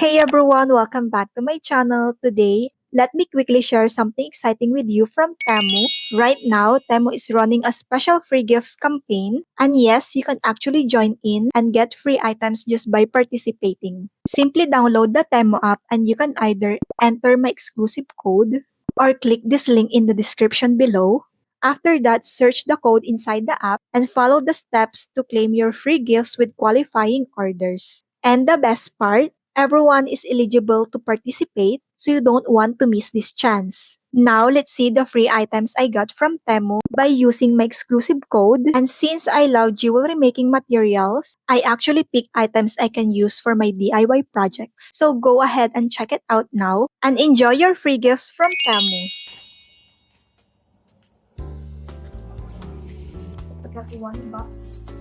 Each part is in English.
Hey everyone, welcome back to my channel. Today, let me quickly share something exciting with you from Temu. Right now, Temu is running a special free gifts campaign. And yes, you can actually join in and get free items just by participating. Simply download the Temu app and you can either enter my exclusive code or click this link in the description below. After that, search the code inside the app and follow the steps to claim your free gifts with qualifying orders. And the best part, everyone is eligible to participate, so you don't want to miss this chance. Now, let's see the free items I got from Temu by using my exclusive code. And since I love jewelry making materials, I actually pick items I can use for my DIY projects. So go ahead and check it out now and enjoy your free gifts from Temu. I got one box.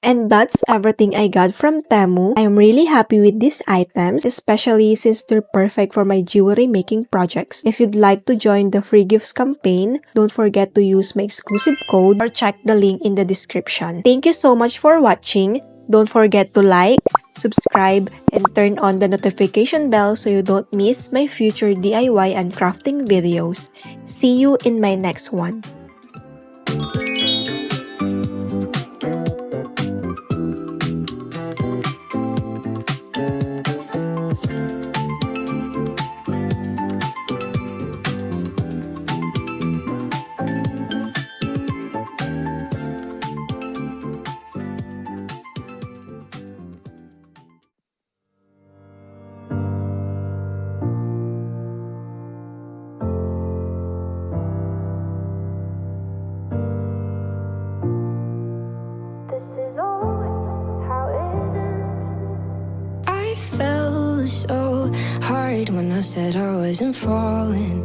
And that's everything I got from Temu. I'm really happy with these items, especially since they're perfect for my jewelry making projects. If you'd like to join the free gifts campaign, don't forget to use my exclusive code or check the link in the description. Thank you so much for watching. Don't forget to like, subscribe, and turn on the notification bell so you don't miss my future DIY and crafting videos. See you in my next one. I fell so hard when I said I wasn't falling.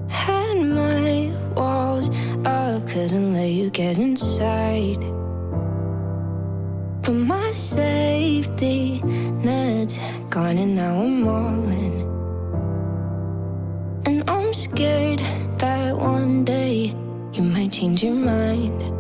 Had my walls up, couldn't let you get inside. But my safety net's gone and now I'm all in. And I'm scared that one day you might change your mind.